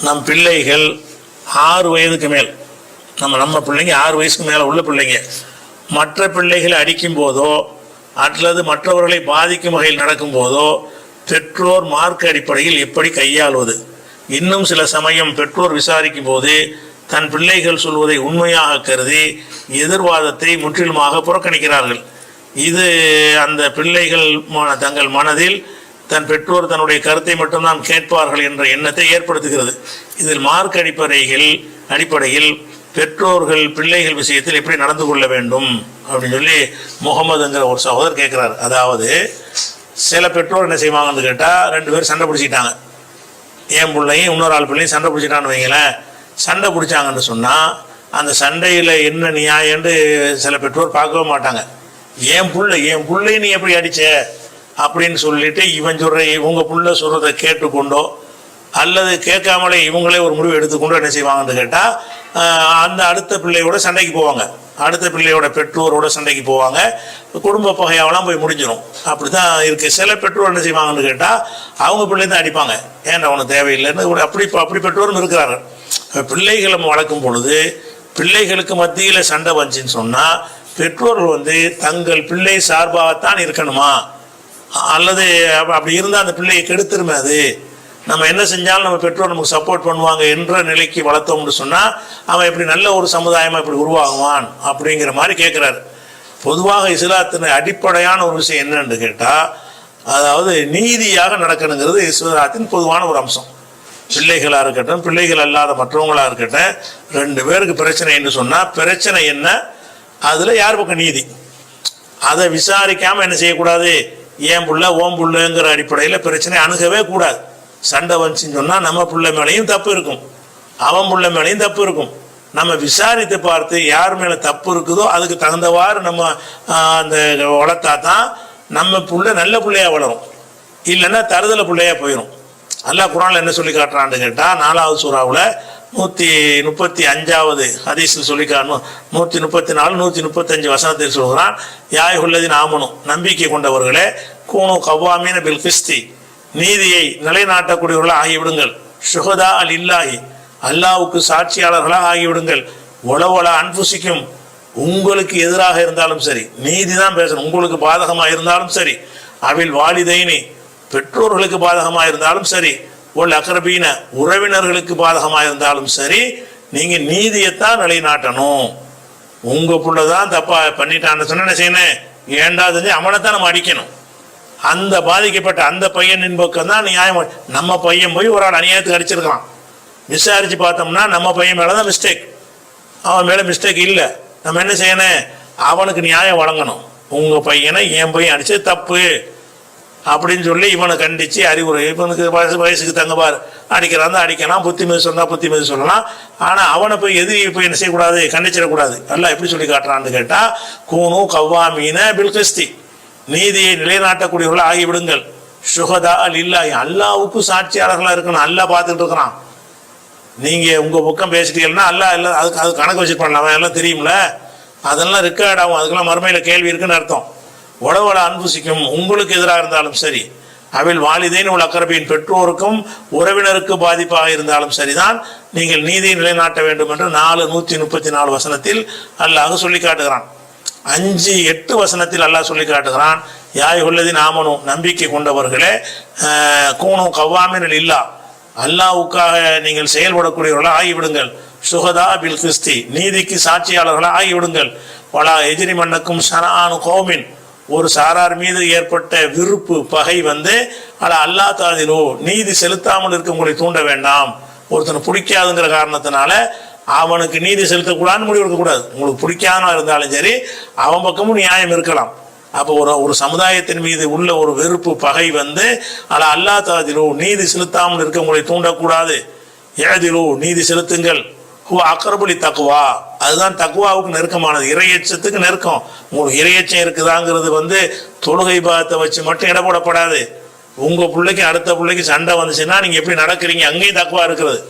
நம் பிள்ளைகள் 6 வயதுக்கு மேல், நம்ம பிள்ளைங்க 6 வயசுக்கு மேலே உள்ள பிள்ளைங்க மற்ற பிள்ளைகளை அடிக்கும் போதோ அல்லது மற்றவர்களை பாதிக்கும் வகையில் நடக்கும் போதோ பெற்றோர் மார்க்க அடிப்படையில் எப்படி கையாளுவது? இன்னும் சில சமயம் பெற்றோர் விசாரிக்கும் போது தன் பிள்ளைகள் சொல்வதை உண்மையாக கருதி எதிர்வாதத்தை முற்றிலுமாக புறக்கணிக்கிறார்கள். இது அந்த பிள்ளைகள் தங்கள் மனதில் தன் பெற்றோர் தன்னுடைய கருத்தை மட்டும்தான் கேட்பார்கள் என்ற எண்ணத்தை ஏற்படுத்துகிறது. இதில் மார்க் அடிப்படையில் பெற்றோர்கள் பிள்ளைகள் விஷயத்தில் எப்படி நடந்து கொள்ள வேண்டும் அப்படின்னு சொல்லி முகமதுங்கிற ஒரு சகோதரர் கேட்குறாரு. அதாவது சில பெற்றோர் என்ன செய்வாங்கன்னு கேட்டால், 2 பேர் சண்டை பிடிச்சிட்டாங்க, என் பிள்ளையும் இன்னொரு ஆள் பிள்ளையும் சண்டை பிடிச்சிட்டான்னு வைங்களேன். சண்டை பிடிச்சாங்கன்னு சொன்னால் அந்த சண்டையில் என்ன நியாயம்னு சில பெற்றோர் பார்க்கவே மாட்டாங்க. என் பிள்ளை நீ எப்படி அடிச்ச அப்படின்னு சொல்லிட்டு இவன் சொல்கிற இவங்க புள்ள சொல்கிறத கேட்டுக்கொண்டோ அல்லது கேட்காமலே இவங்களே ஒரு முடிவு எடுத்துக்கொண்டோ என்ன செய்வாங்கன்னு கேட்டால் அந்த அடுத்த பிள்ளையோட சண்டைக்கு போவாங்க, அடுத்த பிள்ளையோட பெற்றோரோட சண்டைக்கு போவாங்க, குடும்ப பகையாவெல்லாம் போய் முடிஞ்சிடும். அப்படி தான் இருக்குது. சில பெற்றோர் என்ன செய்வாங்கன்னு கேட்டால் அவங்க பிள்ளை தான் அடிப்பாங்க, ஏன்டா அவனுக்கு தேவையில்லைன்னு அப்படி பெற்றோரும் இருக்கிறார்கள். பிள்ளைகளை வளர்க்கும் பொழுது பிள்ளைகளுக்கு மத்தியில் சண்டை வந்துச்சின்னு சொன்னால் பெற்றோர்கள் தங்கள் பிள்ளை சார்பாகத்தான் இருக்கணுமா, அல்லது அப்படி இருந்தால் அந்த பிள்ளையை கெடுத்துருமே, அது நம்ம என்ன செஞ்சாலும் நம்ம பெற்றோர் நமக்கு சப்போர்ட் பண்ணுவாங்க என்ற நிலைக்கு வளர்த்தோம்னு சொன்னால் அவன் இப்படி நல்ல ஒரு சமுதாயமாக இப்படி உருவாகுவான் அப்படிங்கிற மாதிரி கேட்குறாரு. பொதுவாக இஸ்லாத்தின் அடிப்படையான ஒரு விஷயம் என்னன்னு கேட்டால், அதாவது நீதியாக நடக்கணுங்கிறது இஸ்லாத்தின் பொதுவான ஒரு அம்சம். பிள்ளைகளாக இருக்கட்டும் பிள்ளைகள் அல்லாத மற்றவங்களாக இருக்கட்டும், 2 பேருக்கு பிரச்சனை என்று சொன்னால் பிரச்சனை என்ன, அதில் யார் பக்கம் நீதி, அதை விசாரிக்காமல் என்ன செய்யக்கூடாது, ஏன் புள்ள ஓம் புள்ளங்கிற அடிப்படையில் பிரச்சனை அணுகவே கூடாது. சண்டை வந்துச்சுன்னு சொன்னால் நம்ம பிள்ளை மேலேயும் தப்பு இருக்கும், அவன் பிள்ளை மேலேயும் தப்பு இருக்கும். நம்ம விசாரித்து பார்த்து யார் மேலே தப்பு இருக்குதோ அதுக்கு தகுந்தவாறு நம்ம அந்த வளர்த்தா தான் நம்ம பிள்ளை நல்ல பிள்ளையாக வளரும், இல்லைன்னா தருதலை பிள்ளையாக போயிடும். அல்லாஹ் குர்ஆன்ல என்ன சொல்லி காட்டுறான்னு கேட்டால் 4வது சூறாவில் 135வது ஹதீஸில் சொல்லி காட்டணும், 134 135 வசனத்தில் சொல்கிறான், யாய் உள்ளதின் ஆமனும் நம்பிக்கை கொண்டவர்களே, கூனு கவ்வாமீன பில் கிஸ்தி நீதியை நிலைநாட்டக்கூடியவர்களாக ஆகிவிடுங்கள், ஷுஹதா அல் இல்லாஹி அல்லாவுக்கு சாட்சியாளர்களாக ஆகிவிடுங்கள், ஒளவள அன்புசிக்கும் உங்களுக்கு எதிராக இருந்தாலும் சரி நீதி தான் பேசணும், உங்களுக்கு பாதகமாக இருந்தாலும் சரி, அவில் வாலிதைனி பெற்றோர்களுக்கு பாதகமாக இருந்தாலும் சரி, ஒல் அக்ரபீன உறவினர்களுக்கு பாதகமாக இருந்தாலும் சரி, நீங்கள் நீதியைத்தான் நிலைநாட்டணும். உங்கள் புள்ள தான் தப்பா பண்ணிட்டான்னு சொன்ன என்ன செய்யணும், ஏண்டா செஞ்சு அவனைத்தான் நம்ம அடிக்கணும். அந்த பாதிக்கப்பட்ட அந்த பையனின் பக்கம் தான் நியாயம். நம்ம பையன் போய் ஒரு ஆள் அநியாயத்துக்கு அடிச்சிருக்கான், விசாரித்து பார்த்தோம்னா நம்ம பையன் மேலே தான் மிஸ்டேக், அவன் மேலே மிஸ்டேக் இல்லை. நம்ம என்ன செய்யணும், அவனுக்கு நியாயம் வழங்கணும். உங்கள் பையனை என் பையன் அடித்தது தப்பு அப்படின்னு சொல்லி இவனை கண்டித்து அறிவுரை, இவனுக்கு வயசுக்கு தங்கப்பார் அடிக்கிறான் தான் அடிக்கலாம், புத்தி மீது சொன்னால் புத்தி மீது சொல்லலாம். ஆனால் அவனை போய் எதிரி போய் என்ன செய்யக்கூடாது, கண்டிச்சிடக்கூடாது. எல்லாம் எப்படி சொல்லி காட்டுறான்னு கேட்டால், கூனு கவ்வாமீன பில் கிஸ்தி நீதியை நிலைநாட்டக்கூடியவர்கள் ஆகிவிடுங்கள், ஷுஹதா அல் இல்லாஹி அல்லாவுக்கு சாட்சியாளர்களாக இருக்கணும். அல்லாஹ் பார்த்துட்டு இருக்கிறான், நீங்கள் உங்கள் பக்கம் பேசிட்டீங்கன்னா அல்லாஹ் எல்லாம் அது கணக்கு வச்சுருப்பான், அவன் எல்லாம் தெரியும்ல, அதெல்லாம் ரெக்கார்ட் ஆகும், அதுக்கெல்லாம் மறுமையில் கேள்வி இருக்குன்னு அர்த்தம். உடவள அன்புசிக்கும் உங்களுக்கு எதிராக இருந்தாலும் சரி, அவில் வாலிதைன் உள்ள அக்கரபியின் பெற்றோருக்கும் உறவினருக்கு பாதிப்பாக இருந்தாலும் சரிதான் நீங்கள் நீதியை நிலைநாட்ட வேண்டும் என்று 134 வசனத்தில் அல்லாஹ் சொல்லி காட்டுகிறான். 5-8 வசனத்தில் அல்லாஹ் சொல்லி காட்டுகிறான், யாய் உள்ளதின் ஆமனும் நம்பிக்கை கொண்டவர்களே, கூனும் கவ்வாமின் இல்லா அல்லாவுக்காக நீங்கள் செயல்படக்கூடியவர்களாக ஆகிவிடுங்கள், சுகதா பில் கிறிஸ்தி நீதிக்கு சாட்சியாளர்களாக ஆகிவிடுங்கள், வலா எஜிரி மன்னக்கும் ஷனானு கோமின் ஒரு சாரார் மீது ஏற்பட்ட விருப்பு பகை அல்லாஹ் தாதிலோ நீதி செலுத்தாமல் இருக்க உங்களை தூண்ட வேண்டாம். ஒருத்தனை பிடிக்காதுங்கிற காரணத்தினால அவனுக்கு நீதி செலுத்தக்கூடாதுன்னு முடிவு எடுக்கக்கூடாது. உங்களுக்கு பிடிக்காதனா இருந்தாலும் சரி, அவன் பக்கமும் நியாயம் இருக்கலாம். அப்போ ஒரு சமுதாயத்தின் மீது உள்ள ஒரு வெறுப்பு பகை அல்லாஹ் தாதிலோ நீதி செலுத்தாமல் இருக்க உங்களை தூண்டக்கூடாது. ஏதிலோ நீதி செலுத்துங்கள், அக்கரபுலி தக்குவா அதுதான் தக்குவாவுக்கு நெருக்கமானது, இறையச்சத்துக்கு நெருக்கம். உங்களுக்கு இறையச்சம் இருக்குதாங்கிறது தொழுகை பாதத்தை வச்சு மட்டும் இடப்படப்படாது. உங்கள் பிள்ளைக்கு அடுத்த பிள்ளைக்கு சண்டை வந்துச்சுன்னா நீங்கள் எப்படி நடக்கிறீங்க, அங்கேயும் தக்குவா இருக்கிறது.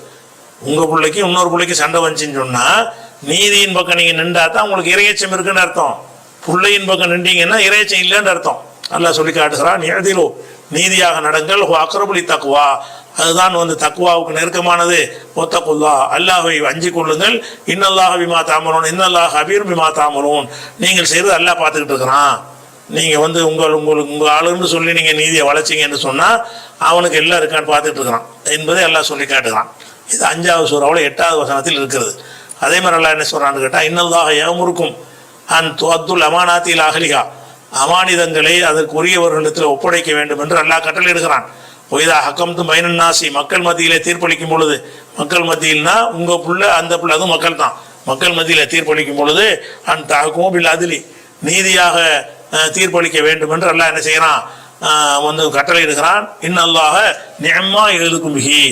உங்கள் பிள்ளைக்கு இன்னொரு பிள்ளைக்கு சண்டை வந்துச்சுன்னு சொன்னால் நீதியின் பக்கம் நீங்கள் நின்றா தான் உங்களுக்கு இறையச்சம் இருக்குன்னு அர்த்தம். பிள்ளையின் பக்கம் நின்றீங்கன்னா இறையச்சம் இல்லைன்னு அர்த்தம். அல்லாஹ் சொல்லி காட்டுகிறான், எழுதிலோ நீதியாக நடங்கள், அக்கரபுலி தக்குவா அதுதான் வந்து தக்குவாவுக்கு நெருக்கமானது. ஒத்தகுல்லா, அல்லாஹ்வை அஞ்சிக் கொள்ளுங்கள். இன்னல்லாஹ பிமா தஅமலூன், இன்னல்லாஹ ஹபீர் பிமா தஅமலூன். நீங்கள் செய்கிறது அல்லாஹ் பார்த்துக்கிட்டு இருக்கிறான். நீங்கள் வந்து உங்கள் ஆளுன்னு சொல்லி நீங்கள் நீதியை வளைச்சிங்கன்னு சொன்னால் அவனுக்கு எல்லாம் இருக்கான்னு பார்த்துட்டு இருக்கிறான் என்பதை எல்லாம் சொல்லி காட்டுகிறான். இது 5வது சூறாவில் 8வது வசனத்தில் இருக்கிறது. அதே மாதிரி எல்லாம் என்ன சொல்கிறான்னு கேட்டால், இன்னல்லாஹ யஅமுருக்கும் அன் துஅத்துல் அமானாத்தில் அஹ்லிஹா, அமானிதங்களை அதற்குரியவர்களிடத்தில் ஒப்படைக்க வேண்டும் என்று அல்லாஹ் கட்டளையிடுகிறான். ஒய்தா ஹக்கம்து பைனன் நாசி, மக்கள் மத்தியிலே தீர்ப்பளிக்கும் பொழுது, மக்கள் மத்தியில்னா உங்கள் புள்ள அந்த புள்ள, அதுவும் மக்கள் தான். மக்கள் மத்தியில் தீர்ப்பளிக்கும் பொழுது அன் தஹ்குமு பில் அத்லி, நீதியாக தீர்ப்பளிக்க வேண்டும் என்று அல்லாஹ் என்ன செய்கிறான், வந்து கட்டளையிடுகிறான். இன்னல்லாஹ நிஅம்மா யஇதுக்கும் பிஹி,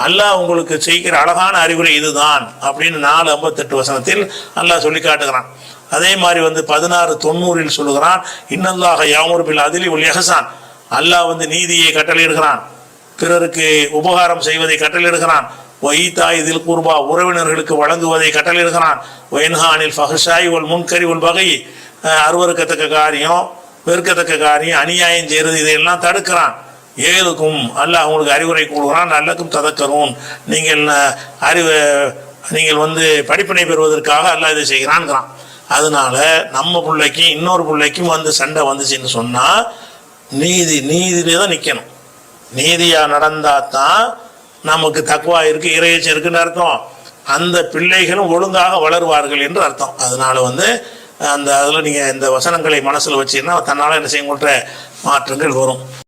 அல்லாஹ் உங்களுக்கு செய்கிற அழகான அறிவுரை இதுதான் அப்படின்னு 4:58 வசனத்தில் அல்லாஹ் சொல்லி காட்டுகிறான். அதே மாதிரி வந்து 16:90 சொல்லுகிறான், இன்னல்லாஹ யஅமுரு பில் அத்லி வல் இஹ்சான், அல்லாஹ் வந்து நீதியை கட்டளையிடுகிறான், பிறருக்கு உபகாரம் செய்வதை கட்டளையிடுகிறான். வஈதாஇ தில் குர்பா, உறவினர்களுக்கு வழங்குவதை கட்டளையிடுகிறான். வயன்ஹா அனில் ஃபஹ்ஷாஇ வல் முன்கரி வல் பகி, அருவருக்கத்தக்க காரியம், வெறுக்கத்தக்க காரியம், அநியாயம் செய்கிறது, இதையெல்லாம் தடுக்கிறான். ஏழுக்கும் அல்லாஹ் உங்களுக்கு அறிவுரை கூறுகிறான். நல்லக்கும் ததக்கரும், நீங்கள் வந்து படிப்பினை பெறுவதற்காக அல்லாஹ் இதை செய்கிறான்ங்கிறான். அதனால நம்ம பிள்ளைக்கும் இன்னொரு பிள்ளைக்கும் வந்து சண்டை வந்துச்சுன்னு சொன்னால் நீதியிலே தான் நிற்கணும். நீதியாக நடந்தால் தான் நமக்கு தக்வா இருக்குது, இறையச்சம் இருக்குன்னு அர்த்தம். அந்த பிள்ளைகளும் ஒழுங்காக வளருவார்கள் என்று அர்த்தம். அதனால வந்து அதில் நீங்கள் இந்த வசனங்களை மனசில் வச்சீங்கன்னா தன்னால் என்ன செய்ய மாற்றங்கள் வரும்.